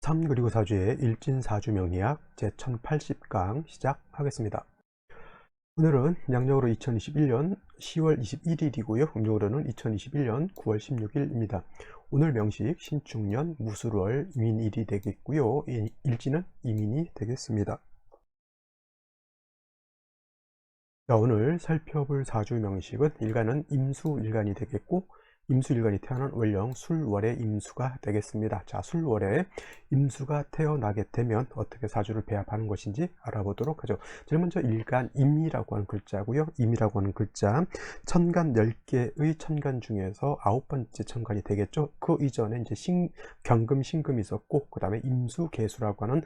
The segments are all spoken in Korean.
3 그리고 4주의 일진사주명리학 제1080강 시작하겠습니다. 오늘은 양력으로 2021년 10월 21일이고요. 음력으로는 2021년 9월 16일입니다. 오늘 명식 신축년 무술월 이민일이 되겠고요. 일진은 이민이 되겠습니다. 자, 오늘 살펴볼 사주 명식은 일간은 임수일간이 되겠고, 임수일간이 태어난 월령 술월의 임수가 되겠습니다. 자, 술월에 임수가 태어나게 되면 어떻게 사주를 배합하는 것인지 알아보도록 하죠. 제일 먼저 일간 임이라고 하는 글자고요. 임이라고 하는 글자, 천간 10개의 천간 중에서 9번째 천간이 되겠죠. 그 이전에 이제 경금, 신금이 있었고, 그 다음에 임수, 계수라고 하는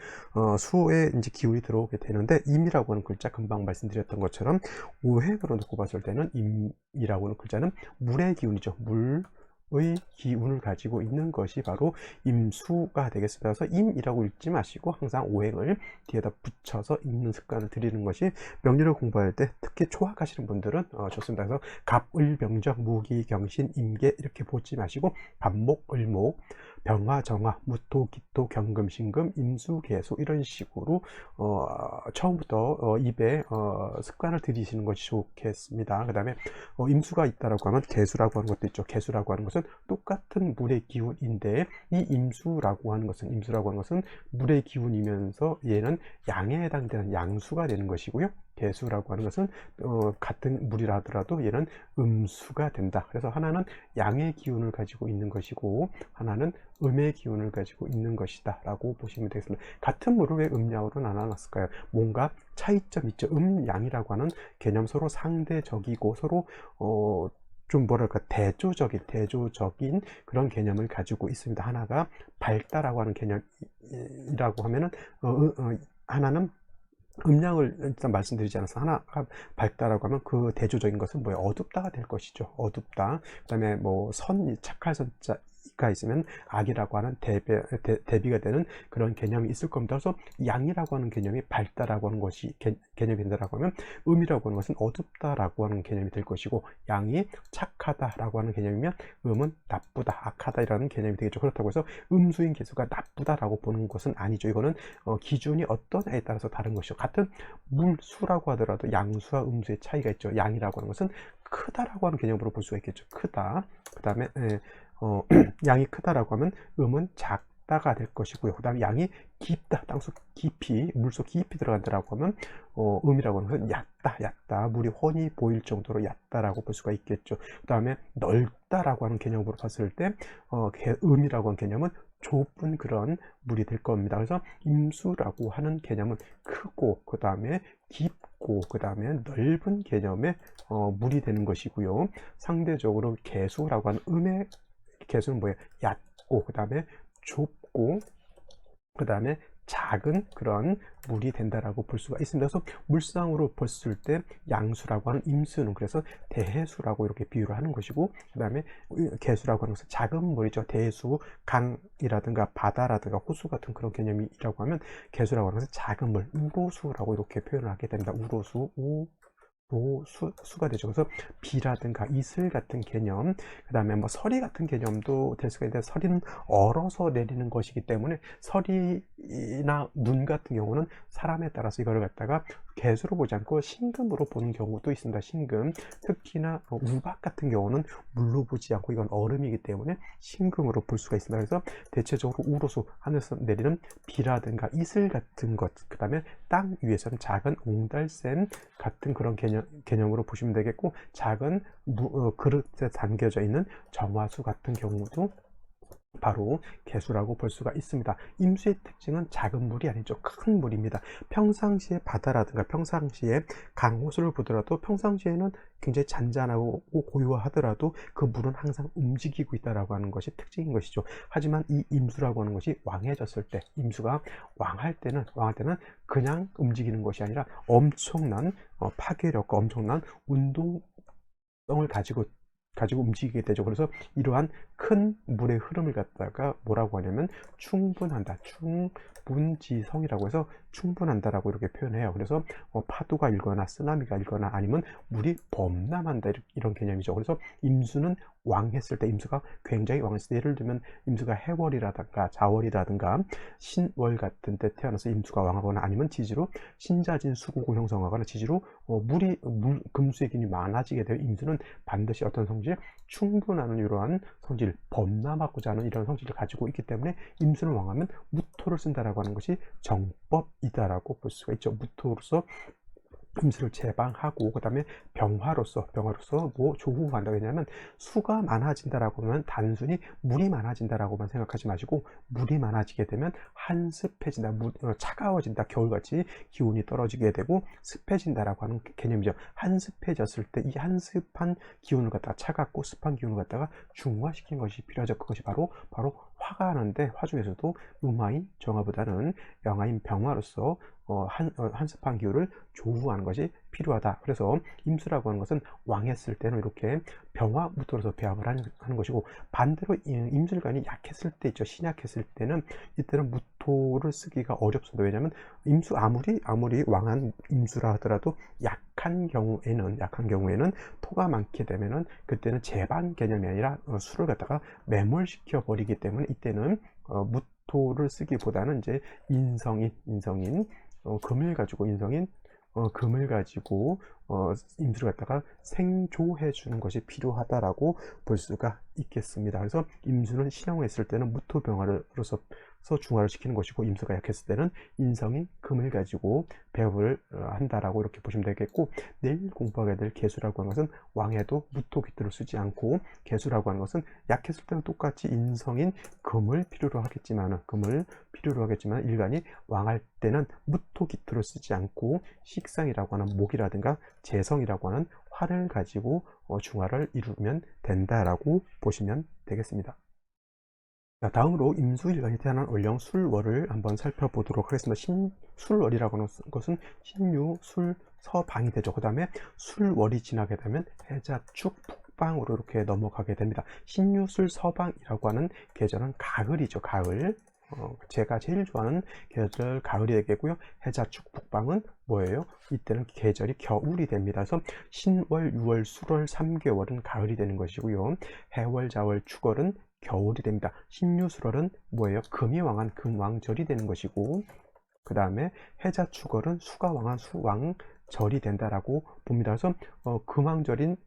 수의 이제 기운이 들어오게 되는데, 임이라고 하는 글자 금방 말씀드렸던 것처럼 오행으로 놓고 봤을 때는 임이라고 하는 글자는 물의 기운이죠. 물의 기운을 가지고 있는 것이 바로 임수가 되겠습니다. 그래서 임이라고 읽지 마시고 항상 오행을 뒤에다 붙여서 읽는 습관을 들이는 것이 명리를 공부할 때 특히 초학하시는 분들은 좋습니다. 그래서 갑을, 병적, 무기, 경신, 임계 이렇게 보지 마시고 반목, 을목, 병화, 정화, 무토, 기토, 경금, 신금, 임수, 계수 이런 식으로 처음부터 입에 습관을 들이시는 것이 좋겠습니다. 그 다음에 임수가 있다라고 하면 계수라고 하는 것도 있죠. 계수라고 하는 것은 똑같은 물의 기운인데, 이 임수라고 하는 것은 물의 기운이면서 얘는 양에 해당되는 양수가 되는 것이고요. 계수라고 하는 것은 같은 물이라 하더라도 얘는 음수가 된다. 그래서 하나는 양의 기운을 가지고 있는 것이고 하나는 음의 기운을 가지고 있는 것이다 라고 보시면 되겠습니다. 같은 물을 왜 음양으로 나눠놨을까요? 뭔가 차이점이 있죠. 양이라고 하는 개념, 서로 상대적이고 서로 좀 뭐랄까 대조적인 그런 개념을 가지고 있습니다. 하나가 밝다라고 하는 개념이라고 하면은 하나는 음양을 일단 말씀드리지 않아서 하나가 밝다라고 하면 그 대조적인 것은 뭐예요? 어둡다가 될 것이죠. 어둡다. 그 다음에 뭐 착할 선자가 있으면 악이라고 하는 대비가 되는 그런 개념이 있을 겁니다. 그래서 양이라고 하는 개념이 밝다라고 하는 것이 개념이 된다라고 하면, 음이라고 하는 것은 어둡다라고 하는 개념이 될 것이고, 양이 착하다라고 하는 개념이면 음은 나쁘다, 악하다라는 개념이 되겠죠. 그렇다고 해서 음수인 계수가 나쁘다라고 보는 것은 아니죠. 이거는 기준이 어떠냐에 따라서 다른 것이죠. 같은 물수라고 하더라도 양수와 음수의 차이가 있죠. 양이라고 하는 것은 크다라고 하는 개념으로 볼 수가 있겠죠. 크다. 그 다음에 양이 크다라고 하면 음은 작다가 될 것이고요. 그 다음에 양이 깊다, 땅속 깊이, 물속 깊이 들어간다라고 하면 음이라고 하는 것은 얕다, 물이 훤히 보일 정도로 얕다라고 볼 수가 있겠죠. 그 다음에 넓다라고 하는 개념으로 봤을 때 음이라고 하는 개념은 좁은 그런 물이 될 겁니다. 그래서 임수라고 하는 개념은 크고, 그 다음에 깊고, 그 다음에 넓은 개념의 물이 되는 것이고요. 상대적으로 계수라고 하는 음의 개수는 뭐예요? 얕고, 그 다음에 좁고, 그 다음에 작은 그런 물이 된다라고 볼 수가 있습니다. 그래서 물상으로 봤을 때 양수라고 하는 임수는 그래서 대해수라고 이렇게 비유를 하는 것이고, 그 다음에 계수라고 하는 것은 작은 물이죠. 대해수, 강이라든가 바다라든가 호수 같은 그런 개념이라고 하면, 계수라고 하는 것은 작은 물, 우로수라고 이렇게 표현을 하게 됩니다. 우로수, 수가 되죠. 그래서 비라든가 이슬 같은 개념, 그 다음에 뭐 서리 같은 개념도 될 수가 있는데, 서리는 얼어서 내리는 것이기 때문에 서리나 눈 같은 경우는 사람에 따라서 이거를 갖다가 개수로 보지 않고 신금으로 보는 경우도 있습니다. 신금, 특히나 우박 같은 경우는 물로 보지 않고 이건 얼음이기 때문에 신금으로 볼 수가 있습니다. 그래서 대체적으로 우로수, 하늘에서 내리는 비라든가 이슬 같은 것, 그 다음에 땅 위에서는 작은 옹달샘 같은 그런 개념으로 보시면 되겠고, 작은 그릇에 담겨져 있는 정화수 같은 경우도 바로 계수라고 볼 수가 있습니다. 임수의 특징은 작은 물이 아니죠. 큰 물입니다. 평상시에 바다라든가 평상시에 강호수를 보더라도 평상시에는 굉장히 잔잔하고 고요하더라도 그 물은 항상 움직이고 있다라고 하는 것이 특징인 것이죠. 하지만 이 임수라고 하는 것이 왕해졌을 때, 임수가 왕할 때는 그냥 움직이는 것이 아니라 엄청난 파괴력과 엄청난 운동성을 가지고 움직이게 되죠. 그래서 이러한 큰 물의 흐름을 갖다가 뭐라고 하냐면 충분한다, 충분지성이라고 해서 충분한다라고 이렇게 표현해요. 그래서 파도가 일거나 쓰나미가 일거나 아니면 물이 범람한다, 이런 개념이죠. 그래서 임수는 왕했을 때, 임수가 굉장히 왕했을 때, 예를 들면 임수가 해월이라든가 자월이라든가 신월 같은 때 태어나서 임수가 왕하거나, 아니면 지지로 신자진 수국을 형성하거나 지지로 금수의 균이 많아지게 되면 임수는 반드시 어떤 성질, 충분하는 이러한 성질, 범람하고자 하는 이런 성질을 가지고 있기 때문에 임수를 왕하면 무토를 쓴다라고 하는 것이 정법이다라고 볼 수가 있죠. 무토로서 임수를 제방하고, 그 다음에 병화로서 뭐 조후가 한다고 했냐면, 수가 많아진다라고 하면 단순히 물이 많아진다라고만 생각하지 마시고, 물이 많아지게 되면 한습해진다, 차가워진다, 겨울같이 기온이 떨어지게 되고 습해진다라고 하는 개념이죠. 한습해졌을 때 이 한습한 기온을 갖다가, 차갑고 습한 기온을 갖다가 중화시킨 것이 필요하죠. 그것이 바로 화가 하는데, 화 중에서도 음화인 정화보다는 영화인 병화로서 한습한 기후를 조후하는 것이 필요하다. 그래서 임수라고 하는 것은 왕했을 때는 이렇게 병화 무토로서 배합을 하는 것이고, 반대로 임술관이 약했을 때 있죠. 신약했을 때는, 이때는 무토를 쓰기가 어렵습니다. 왜냐하면 임수 아무리 왕한 임수라 하더라도 약한 경우에는 토가 많게 되면은, 그때는 제반 개념이 아니라 수를 갖다가 매몰시켜 버리기 때문에, 이때는 무토를 쓰기보다는 이제 인성인 금을 가지고 금을 가지고 임수를 갖다가 생조해 주는 것이 필요하다라고 볼 수가 있겠습니다. 그래서 임수는 신형했을 때는 무토병화로서 중화를 시키는 것이고, 임수가 약했을 때는 인성인 금을 가지고 배합을 한다라고 이렇게 보시면 되겠고, 내일 공부하게 될 개수라고 하는 것은 왕에도 무토 기토를 쓰지 않고, 개수라고 하는 것은 약했을 때는 똑같이 인성인 금을 필요로 하겠지만 일간이 왕할 때는 무토 기토를 쓰지 않고 식상이라고 하는 목이라든가 재성이라고 하는 화를 가지고 중화를 이루면 된다라고 보시면 되겠습니다. 자, 다음으로 임수일간이 태어난 월령 술월을 한번 살펴보도록 하겠습니다. 술월이라고 하는 것은 신유, 술, 서방이 되죠. 그 다음에 술월이 지나게 되면 해자축, 북방으로 이렇게 넘어가게 됩니다. 신유, 술, 서방이라고 하는 계절은 가을이죠. 가을. 제가 제일 좋아하는 계절 가을이 되겠고요. 해자축, 북방은 뭐예요? 이때는 계절이 겨울이 됩니다. 그래서 신월, 유월, 술월 3개월은 가을이 되는 것이고요. 해월, 자월, 축월은 겨울이 됩니다. 신유술월은 뭐예요? 금이 왕한 금왕절이 되는 것이고, 그 다음에 해자축월은 수가 왕한 수왕절이 된다라고 봅니다. 그래서 금왕절인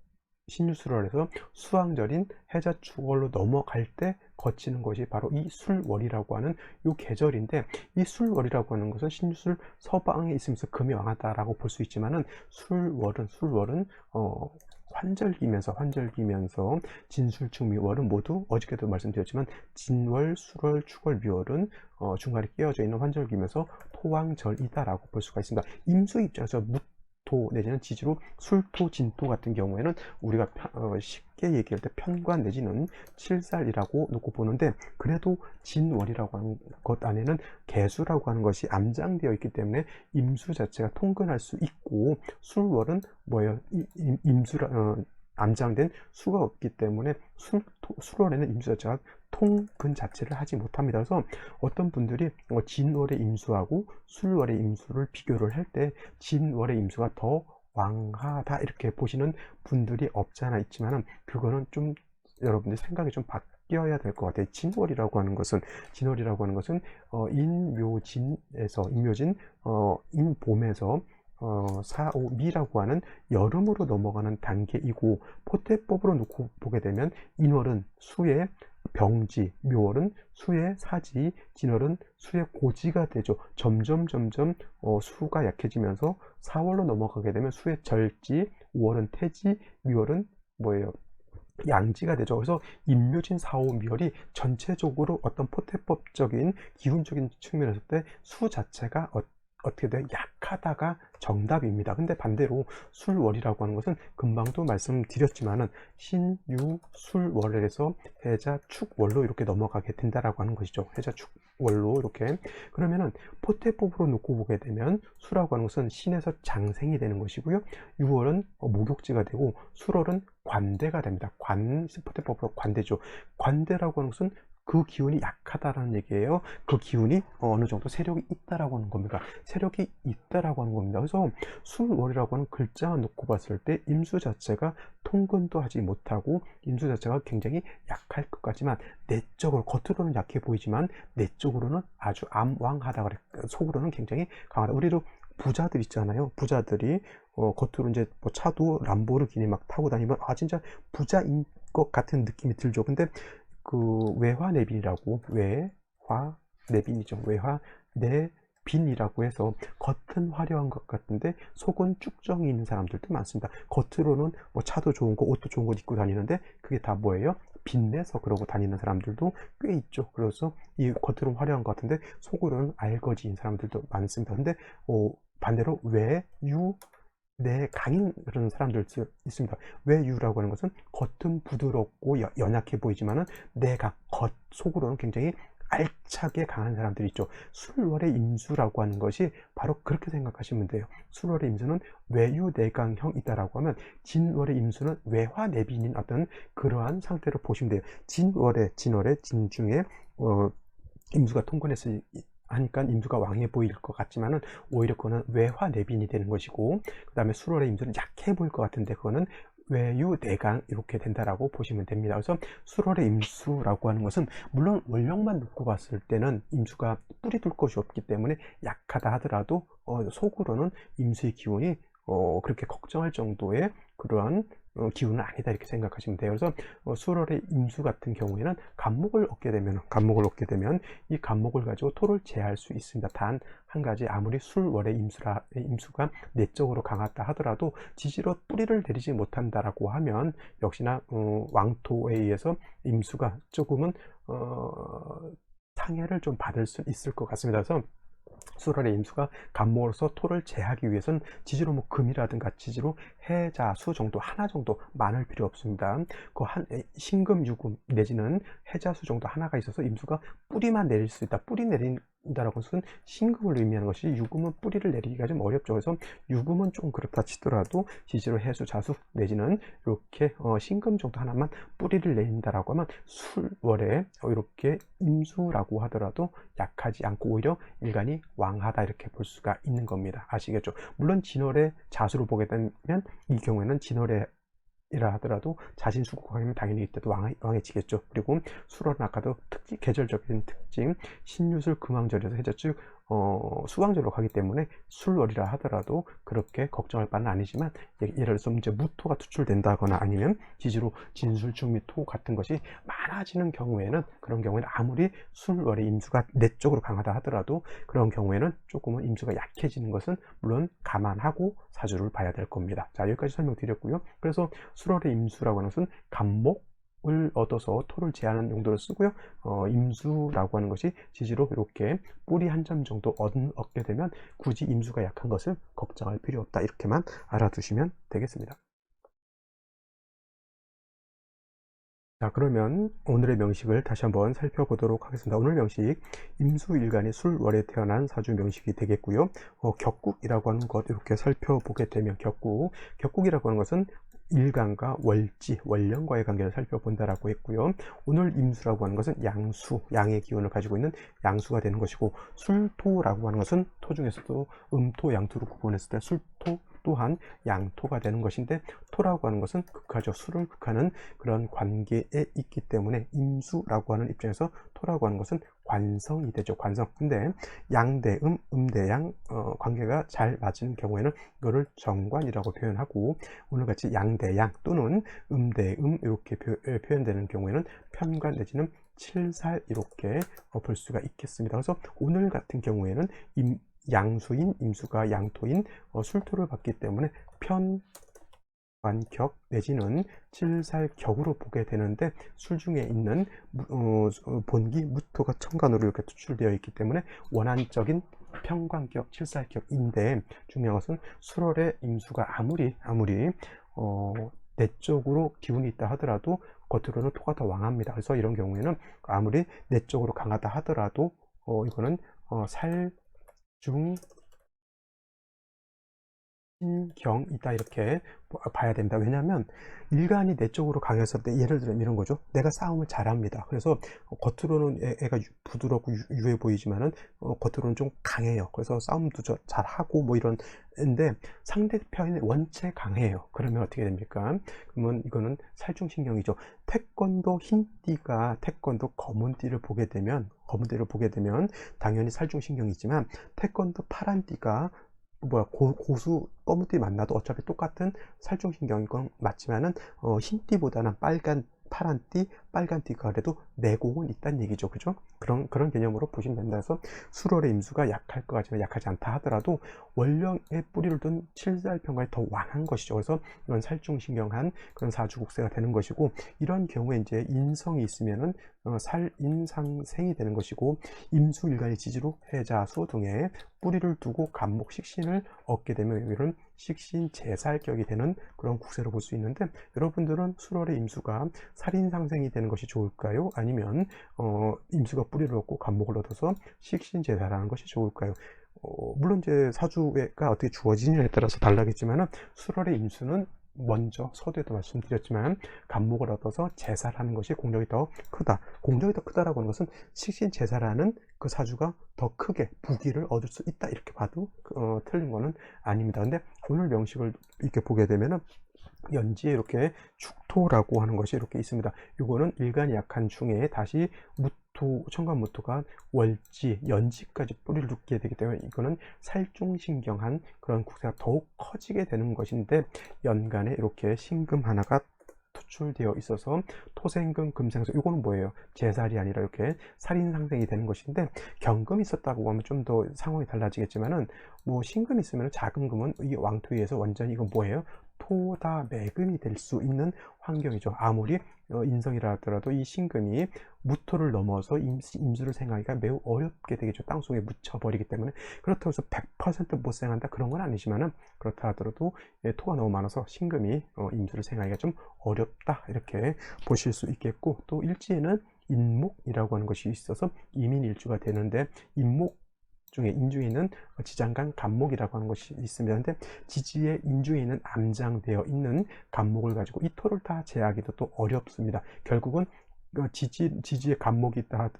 신유술월에서 수왕절인 해자축월로 넘어갈 때 거치는 것이 바로 이 술월이라고 하는 이 계절인데, 이 술월이라고 하는 것은 신유술 서방에 있으면서 금이 왕하다라고 볼 수 있지만은, 술월은 환절기면서 진술축, 미월은 모두 어저께도 말씀드렸지만, 진월, 술월, 축월, 미월은 중간에 끼어져 있는 환절기면서 토왕절이다라고 볼 수가 있습니다. 임수 입장에서 무토 내지는 지지로 술토, 진토 같은 경우에는 우리가 쉽게 얘기할 때 편관 내지는 칠살이라고 놓고 보는데, 그래도 진월이라고 하는 것 안에는 개수라고 하는 것이 암장되어 있기 때문에 임수 자체가 통근할 수 있고, 술월은 뭐예요? 암장된 수가 없기 때문에 술월에는 임수 자체가 통근 자체를 하지 못합니다. 그래서 어떤 분들이 진월의 임수하고 술월의 임수를 비교를 할 때 진월의 임수가 더 왕하다 이렇게 보시는 분들이 없지 않아 있지만은, 그거는 좀 여러분들 생각이 좀 바뀌어야 될 것 같아요. 진월이라고 하는 것은 인봄에서 사오미라고 하는 여름으로 넘어가는 단계이고, 포태법으로 놓고 보게 되면 인월은 수의 병지, 묘월은 수의 사지, 진월은 수의 고지가 되죠. 점점 수가 약해지면서 4월로 넘어가게 되면 수의 절지, 5월은 태지, 미월은 뭐예요? 양지가 되죠. 그래서 임묘진, 사오미월이 전체적으로 어떤 포태법적인 기운적인 측면에서 때 수 자체가 어떻게 돼요? 약하다가 정답입니다. 근데 반대로 술월이라고 하는 것은 금방도 말씀드렸지만은 신유술월에서 해자축월로 이렇게 넘어가게 된다라고 하는 것이죠. 해자축월로 이렇게. 그러면은 포태법으로 놓고 보게 되면 수라고 하는 것은 신에서 장생이 되는 것이고요. 유월은 목욕지가 되고, 술월은 관대가 됩니다. 포태법으로 관대죠. 관대라고 하는 것은 그 기운이 약하다라는 얘기예요. 그 기운이 어느 정도 세력이 있다라고 하는 겁니다. 세력이 있다라고 하는 겁니다. 그래서 술월이라고 하는 글자만 놓고 봤을 때 임수 자체가 통근도 하지 못하고 임수 자체가 굉장히 약할 것 같지만 내적으로 겉으로는 약해 보이지만 내적으로는 아주 암왕하다 그래. 속으로는 굉장히 강하다. 우리도 부자들 있잖아요. 부자들이 겉으로 이제 뭐 차도 람보르기니 막 타고 다니면 아 진짜 부자인 것 같은 느낌이 들죠. 근데 그 외화내빈이라고 외화내빈이죠. 외화내빈이라고 해서 겉은 화려한 것 같은데 속은 쭉정이 있는 사람들도 많습니다. 겉으로는 뭐 차도 좋은 거 옷도 좋은 거 입고 다니는데 그게 다 뭐예요? 빚내서 그러고 다니는 사람들도 꽤 있죠. 그래서 이 겉으로는 화려한 것 같은데 속으로는 알거지인 사람들도 많습니다. 근데 반대로 외유 내 강인 그런 사람들도 있습니다. 외유라고 하는 것은 겉은 부드럽고 연약해 보이지만은 내가 겉 속으로는 굉장히 알차게 강한 사람들이 있죠. 술월의 임수라고 하는 것이 바로 그렇게 생각하시면 돼요. 술월의 임수는 외유내강형이다라고 하면 진월의 임수는 외화내빈인 어떤 그러한 상태로 보시면 돼요. 진월의 진중에 임수가 통근했으니 하니까 임수가 왕해 보일 것 같지만은 오히려 그거는 외화내빈이 되는 것이고, 그 다음에 술월의 임수는 약해 보일 것 같은데 그거는 외유내강 이렇게 된다라고 보시면 됩니다. 그래서 술월의 임수라고 하는 것은 물론 원령만 놓고 봤을 때는 임수가 뿌리 둘 것이 없기 때문에 약하다 하더라도 속으로는 임수의 기운이 그렇게 걱정할 정도의 그러한 기운은 아니다 이렇게 생각하시면 돼요. 그래서 술월의 임수 같은 경우에는 간목을 얻게 되면 이 간목을 가지고 토를 제할 수 있습니다. 단 한 가지 아무리 술월의 임수가 내적으로 강하다 하더라도 지지로 뿌리를 내리지 못한다라고 하면 역시나 왕토에 의해서 임수가 조금은 상해를 좀 받을 수 있을 것 같습니다. 그래서 술월의 임수가 간목으로서 토를 제하기 위해서는 지지로 뭐 금이라든가 지지로 해자수 정도 하나 정도 많을 필요 없습니다. 그 신금 유금 내지는 해자수 정도 하나가 있어서 임수가 뿌리만 내릴 수 있다. 뿌리 내린다라고 것은 신금을 의미하는 것이 유금은 뿌리를 내리기가 좀 어렵죠. 그래서 유금은 좀 그렇다 치더라도 지지로 해수 자수 내지는 이렇게 신금 정도 하나만 뿌리를 내린다라고 하면 술월에 이렇게 임수라고 하더라도 약하지 않고 오히려 일간이 왕하다 이렇게 볼 수가 있는 겁니다. 아시겠죠? 물론 진월의 자수를 보게 되면 이 경우에는 진월의 이라 하더라도 자신 수국하면 당연히 이때도 왕해지겠죠. 그리고 술월은 아까도 계절적인 특징 신유술 금왕절에서 해졌죠. 수왕절로 가기 때문에 술월이라 하더라도 그렇게 걱정할 바는 아니지만 예를 들어서 이제 무토가 투출된다거나 아니면 지지로 진술충미토 같은 것이 많아지는 경우에는 그런 경우에는 아무리 술월의 임수가 내적으로 강하다 하더라도 그런 경우에는 조금은 임수가 약해지는 것은 물론 감안하고 사주를 봐야 될 겁니다. 자, 여기까지 설명드렸고요. 그래서 술월의 임수라고 하는 것은 간목을 얻어서 토를 제하는 용도로 쓰고요. 임수라고 하는 것이 지지로 이렇게 뿌리 한 점 정도 얻게 되면 굳이 임수가 약한 것을 걱정할 필요 없다. 이렇게만 알아두시면 되겠습니다. 자, 그러면 오늘의 명식을 다시 한번 살펴보도록 하겠습니다. 오늘 명식 임수일간이 술월에 태어난 사주 명식이 되겠고요. 격국이라고 하는 것 이렇게 살펴보게 되면 격국이라고 하는 것은 일간과 월지, 월령과의 관계를 살펴본다라고 했고요. 오늘 임수라고 하는 것은 양수, 양의 기운을 가지고 있는 양수가 되는 것이고, 술토라고 하는 것은 토 중에서도 음토, 양토로 구분했을 때 술토 또한 양토가 되는 것인데, 토라고 하는 것은 극하죠. 술을 극하는 그런 관계에 있기 때문에 임수라고 하는 입장에서 토라고 하는 것은 관성이 되죠. 관성. 근데 양대음, 음대양 관계가 잘 맞는 경우에는 이거를 정관이라고 표현하고, 오늘같이 양대양 또는 음대음 이렇게 표현되는 경우에는 편관 내지는 칠살 이렇게 볼 수가 있겠습니다. 그래서 오늘 같은 경우에는 양수인 임수가 양토인 술토를 받기 때문에 편관격 내지는 칠살격으로 보게 되는데, 술 중에 있는 본기 무토가 천간으로 이렇게 투출되어 있기 때문에 원한적인 편관격, 칠살격인데, 중요한 것은 술월의 임수가 아무리 내적으로 기운이 있다 하더라도 겉으로는 토가 더 왕합니다. 그래서 이런 경우에는 아무리 내적으로 강하다 하더라도 이거는 중 식신경이다 이렇게 봐야 됩니다. 왜냐하면 일간이 내 쪽으로 강해서 예를 들면 이런 거죠. 내가 싸움을 잘합니다. 그래서 겉으로는 애가 부드럽고 유해 보이지만은 겉으로는 좀 강해요. 그래서 싸움도 잘하고 뭐 이런데 상대편이 원체 강해요. 그러면 어떻게 됩니까? 그러면 이거는 살중신경이죠. 태권도 흰띠가 태권도 검은띠를 보게 되면 당연히 살중신경이지만 태권도 파란띠가 고수 검은띠 만나도 어차피 똑같은 살중신경인 건 맞지만은 흰띠보다는 파란띠, 빨간띠가 그래도 내공은 있다는 얘기죠. 그죠? 그런 개념으로 보시면 된다 해서 수월의 임수가 약할 것 같지만 약하지 않다 하더라도 월령의 뿌리를 둔 칠살평가에 더 왕한 것이죠. 그래서 이런 살중신경한 그런 사주국세가 되는 것이고, 이런 경우에 이제 인성이 있으면은 살인상생이 되는 것이고, 임수일간이 지지로 해자수 등에 뿌리를 두고 간목 식신을 얻게 되면 이런 식신제살격이 되는 그런 국세로 볼 수 있는데, 여러분들은 수월의 임수가 살인상생이 되는 것이 좋을까요? 아니면 임수가 뿌리를 얻고 간목을 얻어서 식신제살하는 것이 좋을까요? 물론 이제 사주가 어떻게 주어지느냐에 따라서 달라겠지만은 수월의 임수는 먼저 서두에도 말씀드렸지만 간목을 얻어서 제살하는 것이 공력이 더 크다. 공력이 더 크다라고 하는 것은 식신제살하는 그 사주가 더 크게 부귀를 얻을 수 있다 이렇게 봐도 틀린 거는 아닙니다. 근데 오늘 명식을 이렇게 보게 되면은 연지에 이렇게 축토라고 하는 것이 이렇게 있습니다. 이거는 일간이 약한 중에 다시 천간무토가 월지, 연지까지 뿌리를 두게 되기 때문에 이거는 살중신경한 그런 국세가 더욱 커지게 되는 것인데, 연간에 이렇게 신금 하나가 투출되어 있어서 토생금 금생수, 이거는 뭐예요? 제살이 아니라 이렇게 살인상생이 되는 것인데, 경금이 있었다고 하면 좀 더 상황이 달라지겠지만은 뭐 신금이 있으면 작은 금은 이 왕토에 의해서 완전히 이건 뭐예요? 토다매금이 될 수 있는 환경이죠. 아무리 인성이라 하더라도 이 신금이 무토를 넘어서 임수를 생하기가 매우 어렵게 되겠죠. 땅속에 묻혀버리기 때문에. 그렇다고 해서 100% 못 생한다 그런 건 아니지만은, 그렇다 하더라도 토가 너무 많아서 신금이 임수를 생하기가 좀 어렵다 이렇게 보실 수 있겠고, 또 일지에는 인목이라고 하는 것이 있어서 이민일주가 되는데, 인중에 있는 지장간 간목이라고 하는 것이 있습니다. 근데 지지의 인중에 있는 암장되어 있는 간목을 가지고 이 토를 다 제하기도 또 어렵습니다. 결국은 지지에 간목이 있다,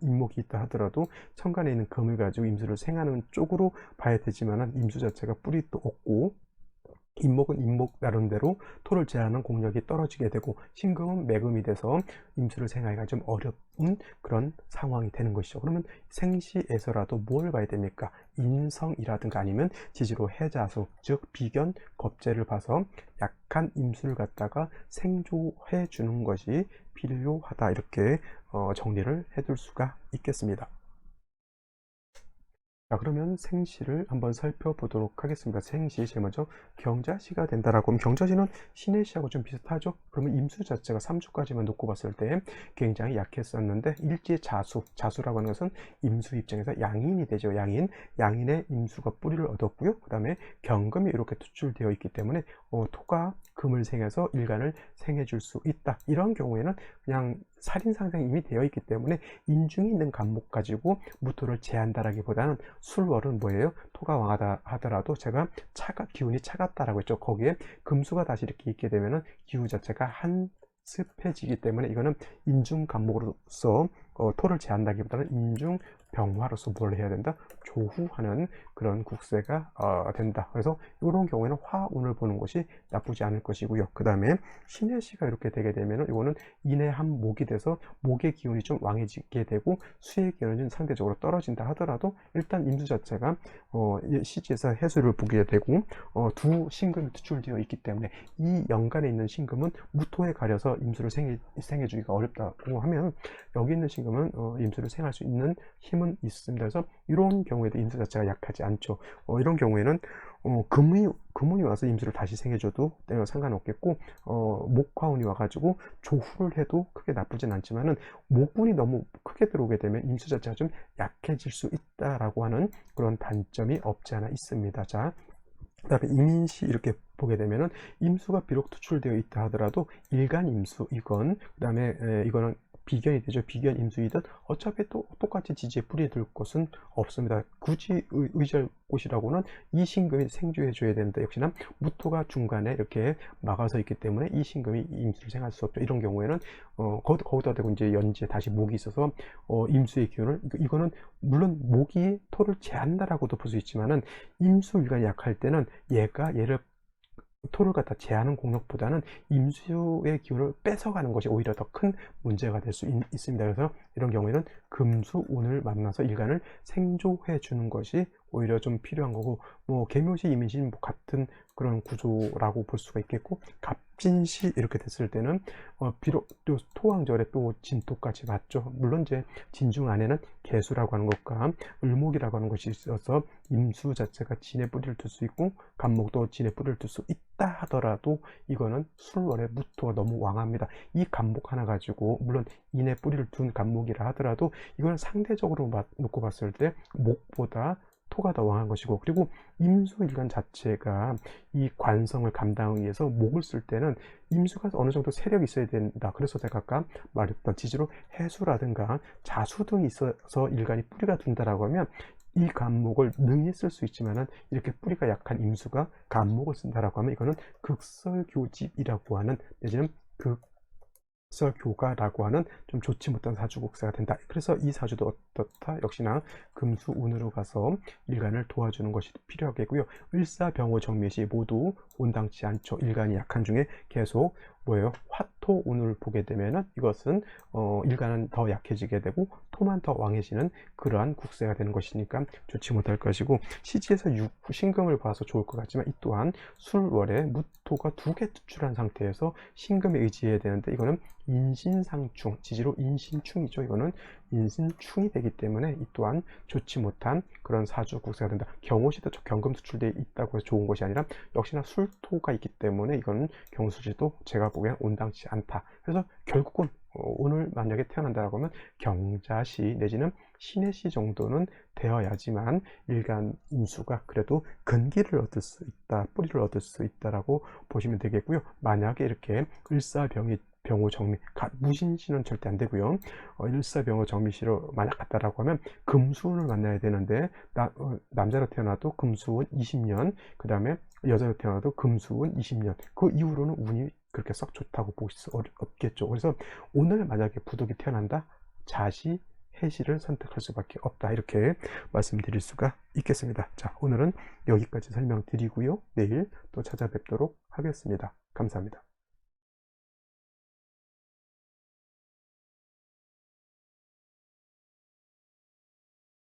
인목이 있다 하더라도 천간에 있는 금을 가지고 임수를 생하는 쪽으로 봐야 되지만은, 임수 자체가 뿌리도 없고 인목은 인목 나름대로 토를 제하는 공력이 떨어지게 되고, 신금은 매금이 돼서 임수를 생하기가 좀 어려운 그런 상황이 되는 것이죠. 그러면 생시에서라도 뭘 봐야 됩니까? 인성이라든가 아니면 지지로 해자수, 즉 비견, 겁재를 봐서 약한 임수를 갖다가 생조해 주는 것이 필요하다 이렇게 정리를 해둘 수가 있겠습니다. 자, 그러면 생시를 한번 살펴보도록 하겠습니다. 생시, 제일 먼저 경자시가 된다라고 하면, 경자시는 신해시하고 좀 비슷하죠? 그러면 임수 자체가 3주까지만 놓고 봤을 때 굉장히 약했었는데, 일지의 자수라고 하는 것은 임수 입장에서 양인이 되죠. 양인의 임수가 뿌리를 얻었고요. 그 다음에 경금이 이렇게 투출되어 있기 때문에 토가 금을 생해서 일간을 생해 줄 수 있다. 이런 경우에는 그냥 살인상생이 이미 되어 있기 때문에 인중에 있는 간목 가지고 무토를 제한다라기보다는, 술월은 뭐예요? 토가 왕하다 하더라도 제가 기운이 차갑다라고 했죠. 거기에 금수가 다시 이렇게 있게 되면은 기후 자체가 한습해지기 때문에 이거는 인중 간목으로서 토를 제한다기보다는 인중 병화로서 뭘 해야 된다? 조후하는 그런 국세가 된다. 그래서 이런 경우에는 화운을 보는 것이 나쁘지 않을 것이고요. 그 다음에 신해시가 이렇게 되게 되면은 이거는 인해한목이 돼서 목의 기운이 좀 왕해지게 되고 수의 기운은 상대적으로 떨어진다 하더라도, 일단 임수 자체가 시지에서 해수를 보게 되고 두 신금이 투출되어 있기 때문에 이 연간에 있는 신금은 무토에 가려서 임수를 생해주기가 어렵다고 하면, 여기 있는 신금은 임수를 생할 수 있는 힘은 있습니다. 그래서 이런 경우에도 임수 자체가 약하지 않죠. 이런 경우에는 금운이 와서 임수를 다시 생해줘도 상관없겠고, 목화운이 와가지고 조후를 해도 크게 나쁘진 않지만은, 목운이 너무 크게 들어오게 되면 임수 자체가 좀 약해질 수 있다라고 하는 그런 단점이 없지 않아 있습니다. 자, 그 다음에 이민시 이렇게 보게 되면은 임수가 비록 투출되어 있다 하더라도 일간 임수, 그 다음에 이거는 비견이 되죠. 비견 임수이든 어차피 또 똑같이 지지에 뿌리 들 것은 없습니다. 굳이 의지할 곳이라고는 이 신금이 생주해 줘야 되는데, 역시나 무토가 중간에 이렇게 막아서 있기 때문에 이 신금이 임수를 생할 수 없죠. 이런 경우에는 거기다 대고 이제 연지에 다시 목이 있어서 임수의 기운을, 이거는 물론 목이 토를 제한다라고도 볼 수 있지만은, 임수일간이 약할 때는 얘를 토를 갖다 제하는 공력보다는 임수의 기운을 뺏어가는 것이 오히려 더 큰 문제가 될 수 있습니다. 그래서 이런 경우에는 금수운을 만나서 일간을 생조해 주는 것이 오히려 좀 필요한 거고, 뭐 계묘시, 이민시 뭐 같은 그런 구조라고 볼 수가 있겠고, 갑진시 이렇게 됐을 때는 비록 또 토왕절에 또 진토까지 맞죠. 물론 이제 진중 안에는 개수라고 하는 것과 을목이라고 하는 것이 있어서 임수 자체가 진에 뿌리를 둘 수 있고 간목도 진에 뿌리를 둘 수 있다 하더라도, 이거는 술월에 무토가 너무 왕합니다. 이 간목 하나 가지고, 물론 인에 뿌리를 둔 간목이라 하더라도 이거는 상대적으로 놓고 봤을 때 목보다 토가 더 왕한 것이고, 그리고 임수일간 자체가 이 관성을 감당하기 위해서 목을 쓸 때는 임수가 어느 정도 세력이 있어야 된다. 그래서 제가 아까 말했던 지지로 해수라든가 자수 등이 있어서 일간이 뿌리가 둔다라고 하면, 이 간목을 능히 쓸 수 있지만은 이렇게 뿌리가 약한 임수가 간목을 쓴다라고 하면, 이거는 극설교집이라고 하는, 내지는 극설교가라고 하는 좀 좋지 못한 사주국세가 된다. 그래서 이 사주도 어떻다? 역시나 금수운으로 가서 일간을 도와주는 것이 필요하겠고요. 을사병호 정묘시 모두 온당치 않죠. 일간이 약한 중에 계속 뭐예요? 화토운을 보게 되면은 이것은 일간은 더 약해지게 되고 토만 더 왕해지는 그러한 국세가 되는 것이니까 좋지 못할 것이고, 시지에서 신금을 봐서 좋을 것 같지만, 이 또한 술월에 무토가 두 개 투출한 상태에서 신금에 의지해야 되는데, 이거는 인신상충, 지지로 인신충이죠. 이거는 인신충이 되기 때문에 이 또한 좋지 못한 그런 사주 국세가 된다. 경호시도 경금 수출되어 있다고 해서 좋은 것이 아니라, 역시나 술토가 있기 때문에 이거는 경수지도 제가 보기엔 온당치 않다. 그래서 결국은 오늘 만약에 태어난다라고 하면 경자시 내지는 신해시 정도는 되어야지만 일간 임수가 그래도 근기를 얻을 수 있다, 뿌리를 얻을 수 있다라고 보시면 되겠고요. 만약에 이렇게 을사병이 병호 정미, 무신시는 절대 안 되고요. 일사병호 정미시로 만약 갔다라고 하면 금수운을 만나야 되는데, 남자로 태어나도 금수운 20년, 그 다음에 여자로 태어나도 금수운 20년, 그 이후로는 운이 그렇게 썩 좋다고 보실 수 없겠죠. 그래서 오늘 만약에 부득이 태어난다, 자시, 해시를 선택할 수밖에 없다, 이렇게 말씀드릴 수가 있겠습니다. 자, 오늘은 여기까지 설명드리고요. 내일 또 찾아뵙도록 하겠습니다. 감사합니다.